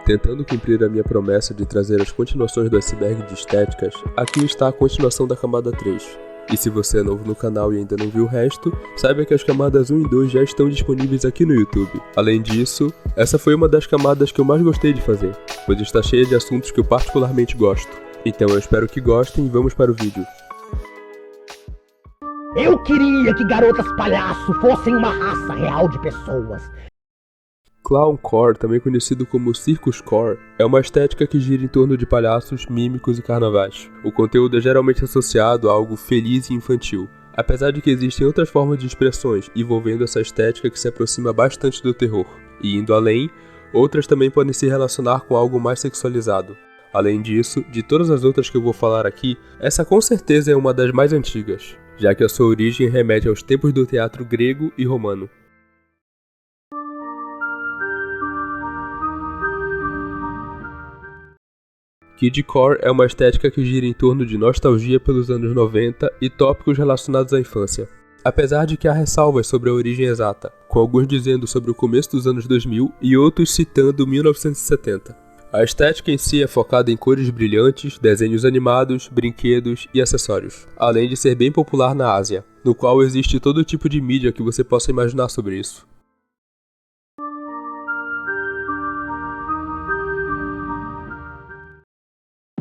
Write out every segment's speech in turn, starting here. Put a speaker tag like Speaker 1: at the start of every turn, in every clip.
Speaker 1: Tentando cumprir a minha promessa de trazer as continuações do iceberg de estéticas, aqui está a continuação da camada 3. E se você é novo no canal e ainda não viu o resto, saiba que as camadas 1 e 2 já estão disponíveis aqui no YouTube. Além disso, essa foi uma das camadas que eu mais gostei de fazer, pois está cheia de assuntos que eu particularmente gosto. Então eu espero que gostem e vamos para o vídeo.
Speaker 2: Eu queria que garotas palhaço fossem uma raça real de pessoas.
Speaker 1: Clowncore, também conhecido como Circuscore, é uma estética que gira em torno de palhaços, mímicos e carnavais. O conteúdo é geralmente associado a algo feliz e infantil, apesar de que existem outras formas de expressões envolvendo essa estética que se aproxima bastante do terror. E indo além, outras também podem se relacionar com algo mais sexualizado. Além disso, de todas as outras que eu vou falar aqui, essa com certeza é uma das mais antigas, já que a sua origem remete aos tempos do teatro grego e romano. Kidcore é uma estética que gira em torno de nostalgia pelos anos 90 e tópicos relacionados à infância. Apesar de que há ressalvas sobre a origem exata, com alguns dizendo sobre o começo dos anos 2000 e outros citando 1970. A estética em si é focada em cores brilhantes, desenhos animados, brinquedos e acessórios, além de ser bem popular na Ásia, no qual existe todo tipo de mídia que você possa imaginar sobre isso.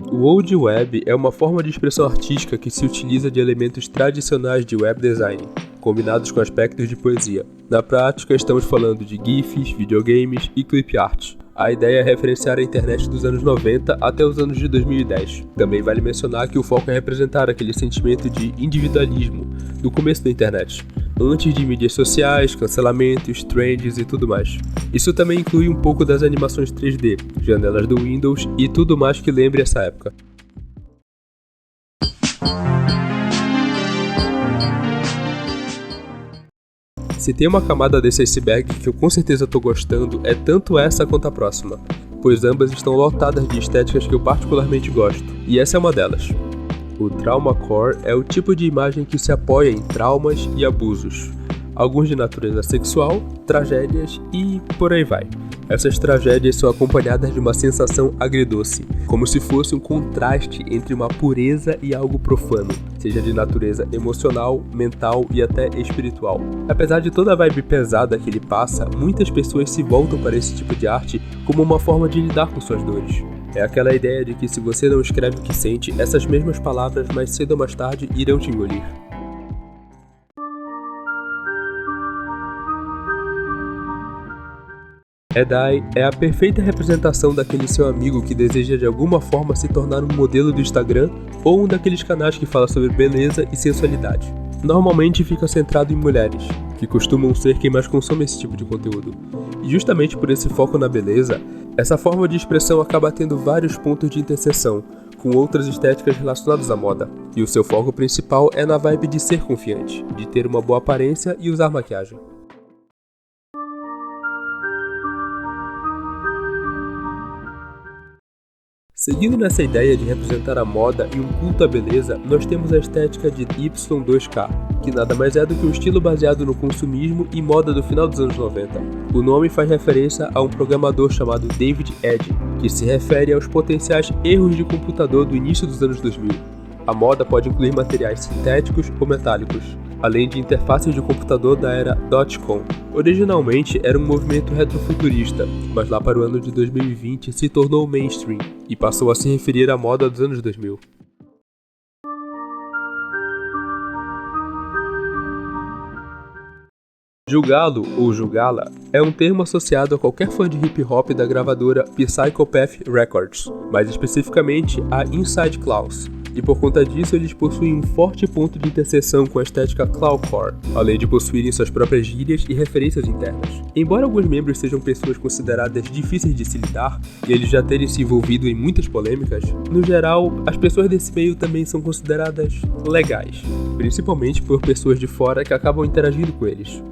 Speaker 1: O Old Web é uma forma de expressão artística que se utiliza de elementos tradicionais de web design, combinados com aspectos de poesia. Na prática, estamos falando de GIFs, videogames e clip art. A ideia é referenciar a internet dos anos 90 até os anos de 2010. Também vale mencionar que o foco é representar aquele sentimento de individualismo do começo da internet, antes de mídias sociais, cancelamentos, trends e tudo mais. Isso também inclui um pouco das animações 3D, janelas do Windows e tudo mais que lembre essa época. Se tem uma camada desse iceberg que eu com certeza estou gostando, é tanto essa quanto a próxima, pois ambas estão lotadas de estéticas que eu particularmente gosto, e essa é uma delas. O Traumacore é o tipo de imagem que se apoia em traumas e abusos, alguns de natureza sexual, tragédias e por aí vai. Essas tragédias são acompanhadas de uma sensação agridoce, como se fosse um contraste entre uma pureza e algo profano, seja de natureza emocional, mental e até espiritual. Apesar de toda a vibe pesada que ele passa, muitas pessoas se voltam para esse tipo de arte como uma forma de lidar com suas dores. É aquela ideia de que se você não escreve o que sente, essas mesmas palavras mais cedo ou mais tarde irão te engolir. Edai é a perfeita representação daquele seu amigo que deseja de alguma forma se tornar um modelo do Instagram ou um daqueles canais que fala sobre beleza e sensualidade. Normalmente fica centrado em mulheres, que costumam ser quem mais consome esse tipo de conteúdo. E justamente por esse foco na beleza, essa forma de expressão acaba tendo vários pontos de interseção com outras estéticas relacionadas à moda. E o seu foco principal é na vibe de ser confiante, de ter uma boa aparência e usar maquiagem. Seguindo nessa ideia de representar a moda e um culto à beleza, nós temos a estética de Y2K, que nada mais é do que um estilo baseado no consumismo e moda do final dos anos 90. O nome faz referência a um programador chamado David Edge, que se refere aos potenciais erros de computador do início dos anos 2000. A moda pode incluir materiais sintéticos ou metálicos, além de interfaces de computador da era .com. Originalmente era um movimento retrofuturista, mas lá para o ano de 2020 se tornou mainstream e passou a se referir à moda dos anos 2000. Julgá-lo ou julgá-la é um termo associado a qualquer fã de hip hop da gravadora Psychopath Records, mais especificamente a Inside Claws. E por conta disso eles possuem um forte ponto de interseção com a estética Clowncore, além de possuírem suas próprias gírias e referências internas. Embora alguns membros sejam pessoas consideradas difíceis de se lidar, e eles já terem se envolvido em muitas polêmicas, no geral, as pessoas desse meio também são consideradas legais, principalmente por pessoas de fora que acabam interagindo com eles.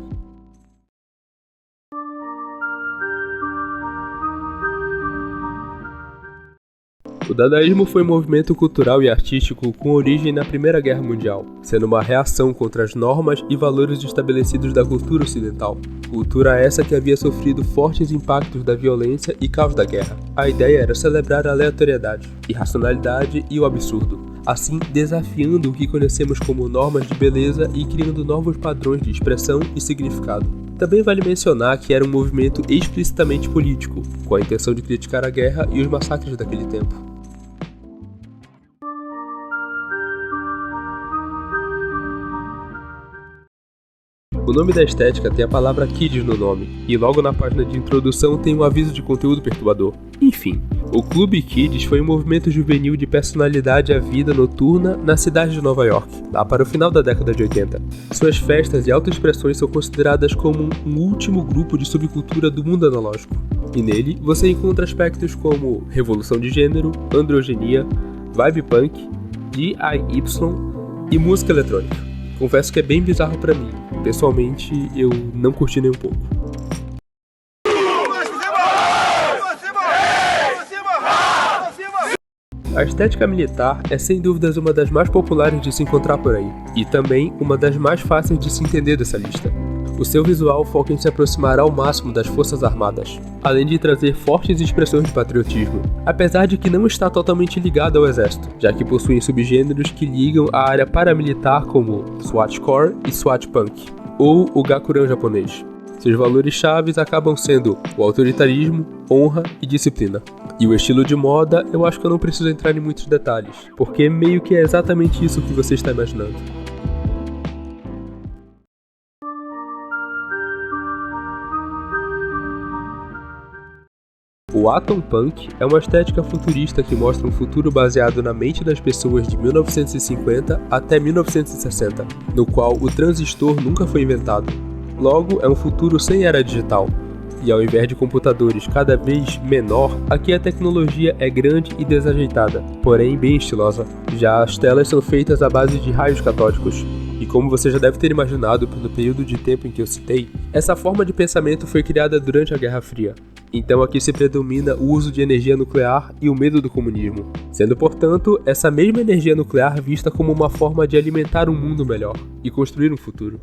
Speaker 1: O dadaísmo foi um movimento cultural e artístico com origem na Primeira Guerra Mundial, sendo uma reação contra as normas e valores estabelecidos da cultura ocidental. Cultura essa que havia sofrido fortes impactos da violência e caos da guerra. A ideia era celebrar a aleatoriedade, irracionalidade e o absurdo, assim desafiando o que conhecemos como normas de beleza e criando novos padrões de expressão e significado. Também vale mencionar que era um movimento explicitamente político, com a intenção de criticar a guerra e os massacres daquele tempo. O nome da estética tem a palavra Kids no nome, e logo na página de introdução tem um aviso de conteúdo perturbador. Enfim, o Clube Kids foi um movimento juvenil de personalidade à vida noturna na cidade de Nova York, lá para o final da década de 80. Suas festas e autoexpressões são consideradas como um último grupo de subcultura do mundo analógico, e nele você encontra aspectos como revolução de gênero, androgenia, vibe punk, DIY e música eletrônica. Confesso que é bem bizarro pra mim. Pessoalmente, eu não curti nem um pouco. A estética militar é sem dúvidas uma das mais populares de se encontrar por aí, e também uma das mais fáceis de se entender dessa lista. O seu visual foca em se aproximar ao máximo das Forças Armadas, além de trazer fortes expressões de patriotismo, apesar de que não está totalmente ligado ao exército, já que possuem subgêneros que ligam à área paramilitar como SWAT-Core e SWAT-Punk, ou o Gakuran japonês. Seus valores chaves acabam sendo o autoritarismo, honra e disciplina. E o estilo de moda, eu acho que eu não preciso entrar em muitos detalhes, porque meio que é exatamente isso que você está imaginando. O Atom Punk é uma estética futurista que mostra um futuro baseado na mente das pessoas de 1950 até 1960, no qual o transistor nunca foi inventado. Logo, é um futuro sem era digital. E ao invés de computadores cada vez menor, aqui a tecnologia é grande e desajeitada, porém bem estilosa. Já as telas são feitas à base de raios catódicos. E como você já deve ter imaginado pelo período de tempo em que eu citei, essa forma de pensamento foi criada durante a Guerra Fria. Então aqui se predomina o uso de energia nuclear e o medo do comunismo, sendo, portanto, essa mesma energia nuclear vista como uma forma de alimentar um mundo melhor e construir um futuro.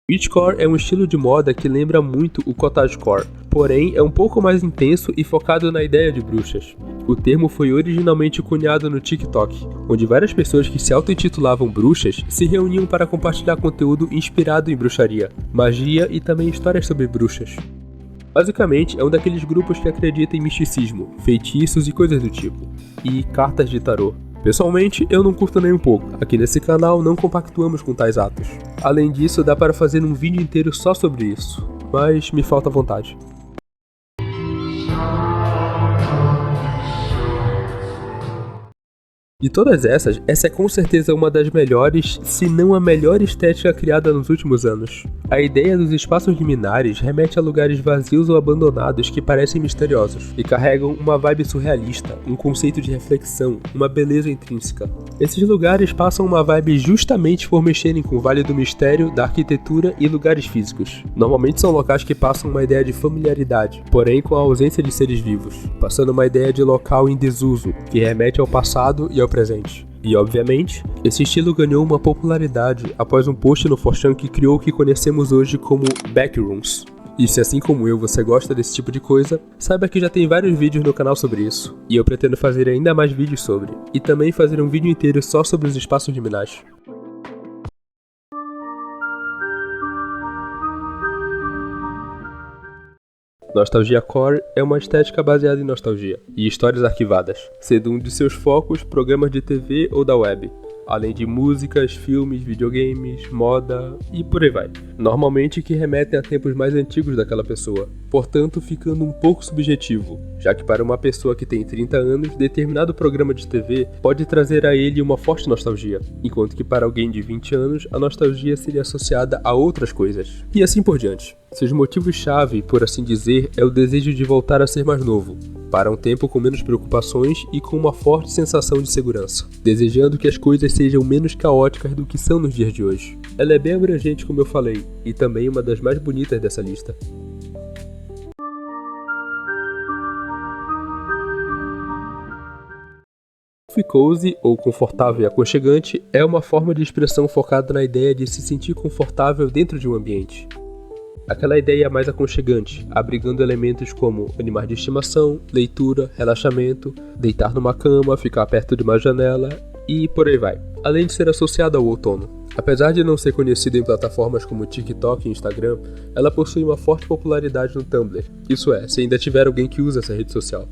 Speaker 1: Beachcore é um estilo de moda que lembra muito o cottagecore, porém é um pouco mais intenso e focado na ideia de bruxas. O termo foi originalmente cunhado no TikTok, onde várias pessoas que se auto-intitulavam bruxas se reuniam para compartilhar conteúdo inspirado em bruxaria, magia e também histórias sobre bruxas. Basicamente, é um daqueles grupos que acredita em misticismo, feitiços e coisas do tipo, e cartas de tarô. Pessoalmente, eu não curto nem um pouco. Aqui nesse canal não compactuamos com tais atos. Além disso, dá para fazer um vídeo inteiro só sobre isso, mas me falta vontade. De todas essas, essa é com certeza uma das melhores, se não a melhor estética criada nos últimos anos. A ideia dos espaços liminares remete a lugares vazios ou abandonados que parecem misteriosos e carregam uma vibe surrealista, um conceito de reflexão, uma beleza intrínseca. Esses lugares passam uma vibe justamente por mexerem com o Vale do Mistério, da arquitetura e lugares físicos. Normalmente são locais que passam uma ideia de familiaridade, porém com a ausência de seres vivos, passando uma ideia de local em desuso, que remete ao passado e ao presente. E, obviamente, esse estilo ganhou uma popularidade após um post no 4chan que criou o que conhecemos hoje como Backrooms. E se assim como eu você gosta desse tipo de coisa, saiba que já tem vários vídeos no canal sobre isso, e eu pretendo fazer ainda mais vídeos sobre, e também fazer um vídeo inteiro só sobre os espaços liminais. Nostalgia Core é uma estética baseada em nostalgia e histórias arquivadas, sendo um de seus focos programas de TV ou da web, além de músicas, filmes, videogames, moda e por aí vai. Normalmente que remetem a tempos mais antigos daquela pessoa, portanto ficando um pouco subjetivo, já que para uma pessoa que tem 30 anos, determinado programa de TV pode trazer a ele uma forte nostalgia, enquanto que para alguém de 20 anos, a nostalgia seria associada a outras coisas, e assim por diante. Seus motivos-chave, por assim dizer, é o desejo de voltar a ser mais novo, para um tempo com menos preocupações e com uma forte sensação de segurança, desejando que as coisas sejam menos caóticas do que são nos dias de hoje. Ela é bem abrangente, como eu falei, e também uma das mais bonitas dessa lista. Comfy Cozy, ou confortável e aconchegante, é uma forma de expressão focada na ideia de se sentir confortável dentro de um ambiente. Aquela ideia mais aconchegante, abrigando elementos como animais de estimação, leitura, relaxamento, deitar numa cama, ficar perto de uma janela e por aí vai. Além de ser associada ao outono. Apesar de não ser conhecida em plataformas como TikTok e Instagram, ela possui uma forte popularidade no Tumblr. Isso é, se ainda tiver alguém que usa essa rede social.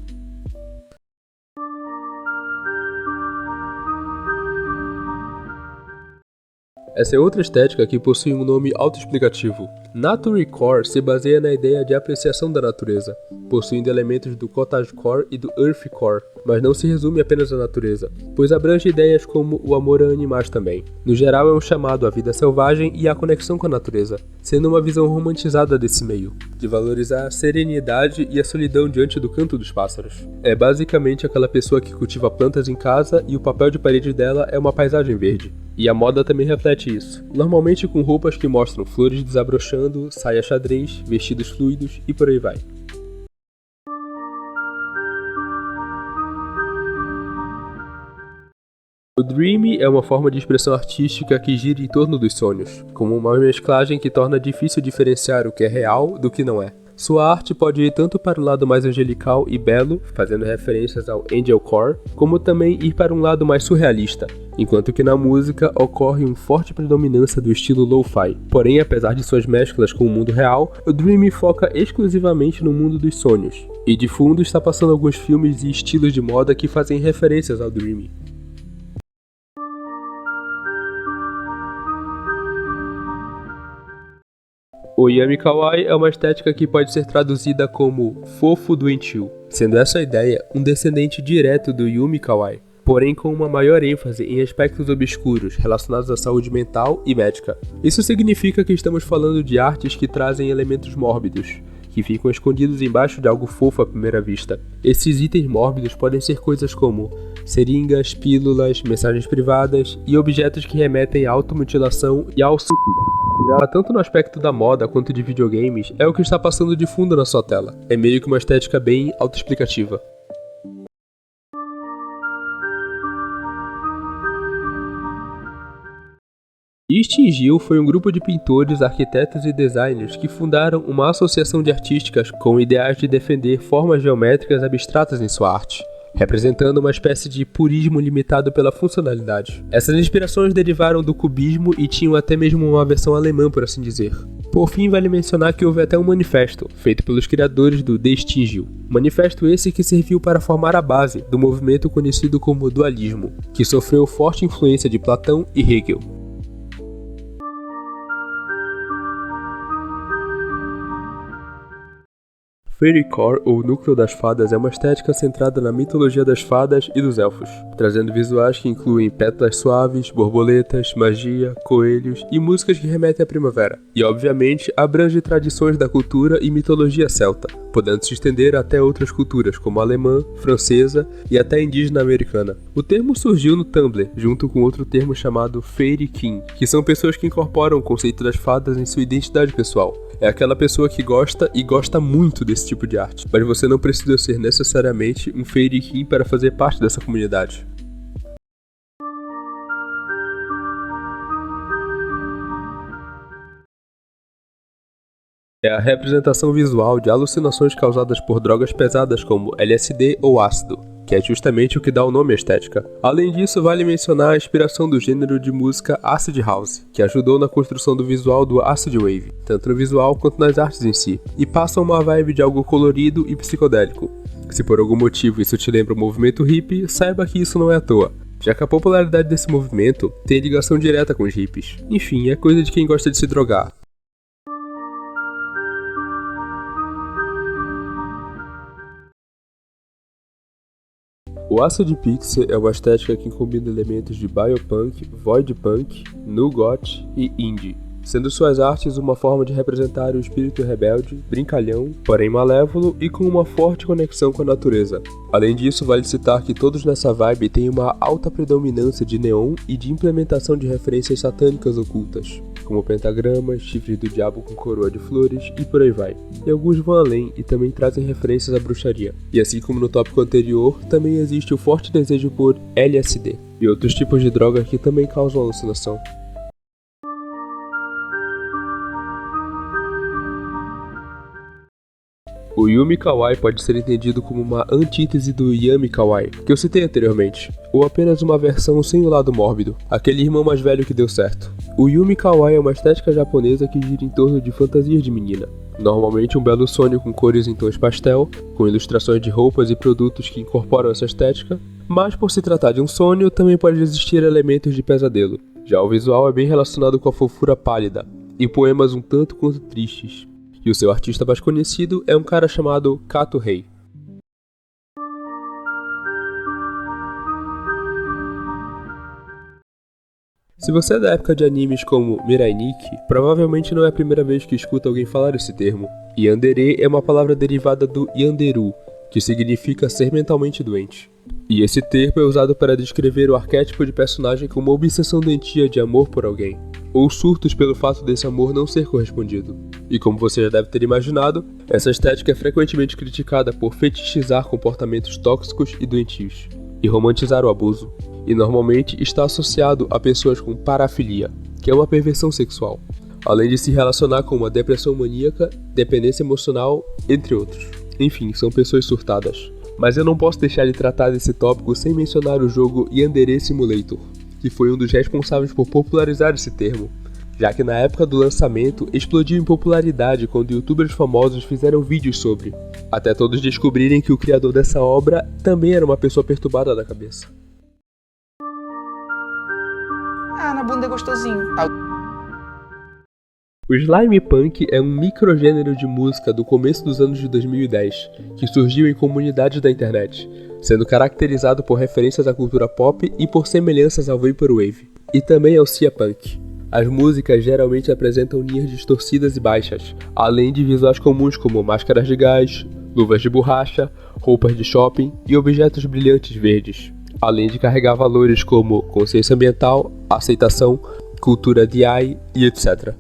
Speaker 1: Essa é outra estética que possui um nome autoexplicativo. Naturecore se baseia na ideia de apreciação da natureza, possuindo elementos do cottagecore e do earthcore, mas não se resume apenas à natureza, pois abrange ideias como o amor a animais também. No geral, é um chamado à vida selvagem e à conexão com a natureza, sendo uma visão romantizada desse meio, de valorizar a serenidade e a solidão diante do canto dos pássaros. É basicamente aquela pessoa que cultiva plantas em casa e o papel de parede dela é uma paisagem verde. E a moda também reflete isso, normalmente com roupas que mostram flores desabrochando, saia xadrez, vestidos fluidos e por aí vai. O Dreamy é uma forma de expressão artística que gira em torno dos sonhos, como uma mesclagem que torna difícil diferenciar o que é real do que não é. Sua arte pode ir tanto para o lado mais angelical e belo, fazendo referências ao Angelcore, como também ir para um lado mais surrealista, enquanto que na música ocorre uma forte predominância do estilo lo-fi. Porém, apesar de suas mesclas com o mundo real, o Dreamy foca exclusivamente no mundo dos sonhos, e de fundo está passando alguns filmes e estilos de moda que fazem referências ao Dreamy. O Yami Kawaii é uma estética que pode ser traduzida como fofo doentio, sendo essa ideia um descendente direto do Yumi Kawaii, porém com uma maior ênfase em aspectos obscuros relacionados à saúde mental e médica. Isso significa que estamos falando de artes que trazem elementos mórbidos, que ficam escondidos embaixo de algo fofo à primeira vista. Esses itens mórbidos podem ser coisas como seringas, pílulas, mensagens privadas e objetos que remetem à automutilação e ao suicídio. Tanto no aspecto da moda quanto de videogames, é o que está passando de fundo na sua tela. É meio que uma estética bem autoexplicativa. Stingil foi um grupo de pintores, arquitetos e designers que fundaram uma associação de artísticas com ideais de defender formas geométricas abstratas em sua arte, representando uma espécie de purismo limitado pela funcionalidade. Essas inspirações derivaram do cubismo e tinham até mesmo uma versão alemã, por assim dizer. Por fim, vale mencionar que houve até um manifesto, feito pelos criadores do Stingil. Manifesto esse que serviu para formar a base do movimento conhecido como dualismo, que sofreu forte influência de Platão e Hegel. Fairycore, ou Núcleo das Fadas, é uma estética centrada na mitologia das fadas e dos elfos, trazendo visuais que incluem pétalas suaves, borboletas, magia, coelhos e músicas que remetem à primavera. E, obviamente, abrange tradições da cultura e mitologia celta, podendo se estender até outras culturas, como a alemã, francesa e até indígena americana. O termo surgiu no Tumblr, junto com outro termo chamado Fairy King, que são pessoas que incorporam o conceito das fadas em sua identidade pessoal. É aquela pessoa que gosta e gosta muito desse tipo de arte, mas você não precisa ser necessariamente um Fairy King para fazer parte dessa comunidade. É a representação visual de alucinações causadas por drogas pesadas como LSD ou ácido, que é justamente o que dá o nome à estética. Além disso, vale mencionar a inspiração do gênero de música Acid House, que ajudou na construção do visual do Acid Wave, tanto no visual quanto nas artes em si, e passa uma vibe de algo colorido e psicodélico. Se por algum motivo isso te lembra o movimento hippie, saiba que isso não é à toa, já que a popularidade desse movimento tem ligação direta com os hippies. Enfim, é coisa de quem gosta de se drogar. O Acid Pixie é uma estética que combina elementos de biopunk, void punk, nu goth e indie, sendo suas artes uma forma de representar o espírito rebelde, brincalhão, porém malévolo e com uma forte conexão com a natureza. Além disso, vale citar que todos nessa vibe têm uma alta predominância de neon e de implementação de referências satânicas ocultas. como pentagramas, chifres do diabo com coroa de flores e por aí vai. E alguns vão além e também trazem referências à bruxaria. E assim como no tópico anterior, também existe o forte desejo por LSD e outros tipos de droga que também causam alucinação. O Yumi Kawaii pode ser entendido como uma antítese do Yami Kawaii, que eu citei anteriormente, ou apenas uma versão sem o lado mórbido, aquele irmão mais velho que deu certo. O Yumi Kawaii é uma estética japonesa que gira em torno de fantasias de menina. Normalmente um belo sonho com cores em tons pastel, com ilustrações de roupas e produtos que incorporam essa estética, mas por se tratar de um sonho, também pode existir elementos de pesadelo. Já o visual é bem relacionado com a fofura pálida, e poemas um tanto quanto tristes. E o seu artista mais conhecido é um cara chamado Kato Rei. Se você é da época de animes como Mirai Nikki, provavelmente não é a primeira vez que escuta alguém falar esse termo. Yandere é uma palavra derivada do yanderu, que significa ser mentalmente doente. E esse termo é usado para descrever o arquétipo de personagem com uma obsessão doentia de amor por alguém, ou surtos pelo fato desse amor não ser correspondido. E como você já deve ter imaginado, essa estética é frequentemente criticada por fetichizar comportamentos tóxicos e doentios, e romantizar o abuso, e normalmente está associado a pessoas com parafilia, que é uma perversão sexual, além de se relacionar com uma depressão maníaca, dependência emocional, entre outros. Enfim, são pessoas surtadas. Mas eu não posso deixar de tratar desse tópico sem mencionar o jogo Yandere Simulator, que foi um dos responsáveis por popularizar esse termo, já que na época do lançamento explodiu em popularidade quando youtubers famosos fizeram vídeos sobre, até todos descobrirem que o criador dessa obra também era uma pessoa perturbada da cabeça.
Speaker 3: Ah, na bunda é gostosinho.
Speaker 1: O slime punk é um microgênero de música do começo dos anos de 2010, que surgiu em comunidades da internet, sendo caracterizado por referências à cultura pop e por semelhanças ao vaporwave, e também ao cia punk. As músicas geralmente apresentam linhas distorcidas e baixas, além de visuais comuns como máscaras de gás, luvas de borracha, roupas de shopping e objetos brilhantes verdes, além de carregar valores como consciência ambiental, aceitação, cultura DI e etc.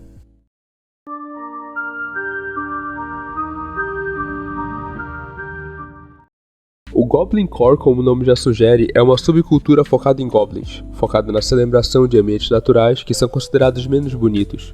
Speaker 1: O Goblin Core, como o nome já sugere, é uma subcultura focada em goblins, focada na celebração de ambientes naturais que são considerados menos bonitos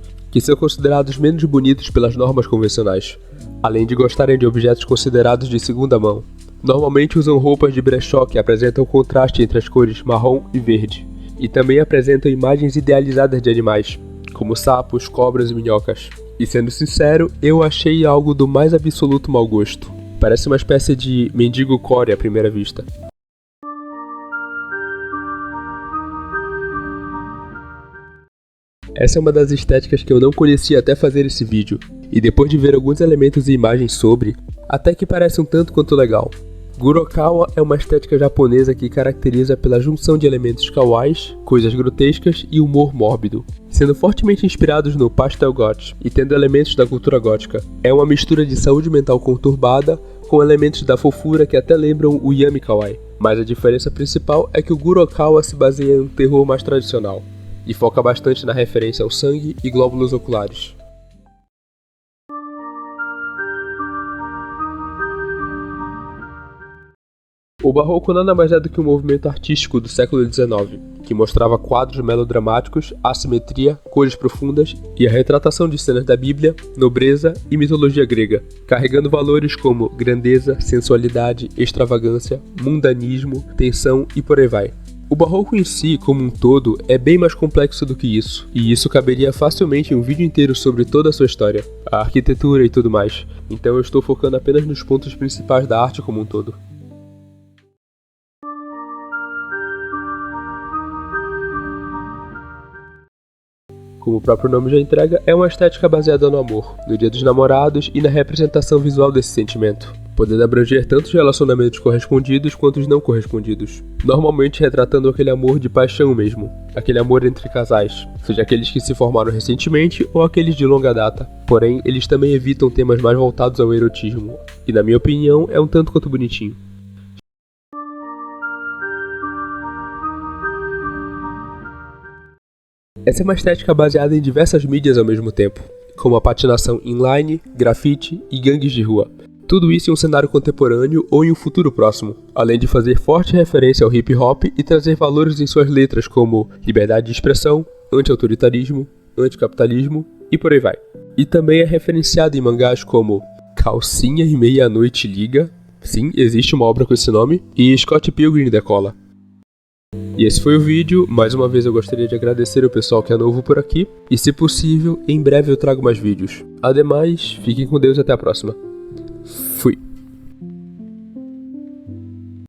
Speaker 1: pelas normas convencionais, além de gostarem de objetos considerados de segunda mão. Normalmente usam roupas de brechó que apresentam o contraste entre as cores marrom e verde, e também apresentam imagens idealizadas de animais, como sapos, cobras e minhocas. E sendo sincero, eu achei algo do mais absoluto mau gosto. Parece uma espécie de mendigo core à primeira vista. Essa é uma das estéticas que eu não conhecia até fazer esse vídeo, e depois de ver alguns elementos e imagens sobre, até que parece um tanto quanto legal. Gurokawa é uma estética japonesa que caracteriza pela junção de elementos kawais, coisas grotescas e humor mórbido, sendo fortemente inspirados no pastel goth e tendo elementos da cultura gótica. É uma mistura de saúde mental conturbada com elementos da fofura que até lembram o Yami Kawaii, mas a diferença principal é que o Gurokawa se baseia em um terror mais tradicional e foca bastante na referência ao sangue e glóbulos oculares. O barroco nada mais é do que um movimento artístico do século XIX, que mostrava quadros melodramáticos, assimetria, cores profundas e a retratação de cenas da Bíblia, nobreza e mitologia grega, carregando valores como grandeza, sensualidade, extravagância, mundanismo, tensão e por aí vai. O barroco em si, como um todo, é bem mais complexo do que isso, e isso caberia facilmente em um vídeo inteiro sobre toda a sua história, a arquitetura e tudo mais, então eu estou focando apenas nos pontos principais da arte como um todo. Como o próprio nome já entrega, é uma estética baseada no amor, no dia dos namorados e na representação visual desse sentimento, podendo abranger tanto os relacionamentos correspondidos quanto os não correspondidos, normalmente retratando aquele amor de paixão mesmo, aquele amor entre casais, seja aqueles que se formaram recentemente ou aqueles de longa data, porém eles também evitam temas mais voltados ao erotismo, e na minha opinião é um tanto quanto bonitinho. Essa é uma estética baseada em diversas mídias ao mesmo tempo, como a patinação inline, grafite e gangues de rua. Tudo isso em um cenário contemporâneo ou em um futuro próximo, além de fazer forte referência ao hip hop e trazer valores em suas letras como liberdade de expressão, anti-autoritarismo, anticapitalismo e por aí vai. E também é referenciado em mangás como Calcinha e Meia-Noite Liga, sim, existe uma obra com esse nome, e Scott Pilgrim Decola. E esse foi o vídeo. Mais uma vez eu gostaria de agradecer ao pessoal que é novo por aqui, e se possível, em breve eu trago mais vídeos. Ademais, fiquem com Deus e até a próxima. Fui.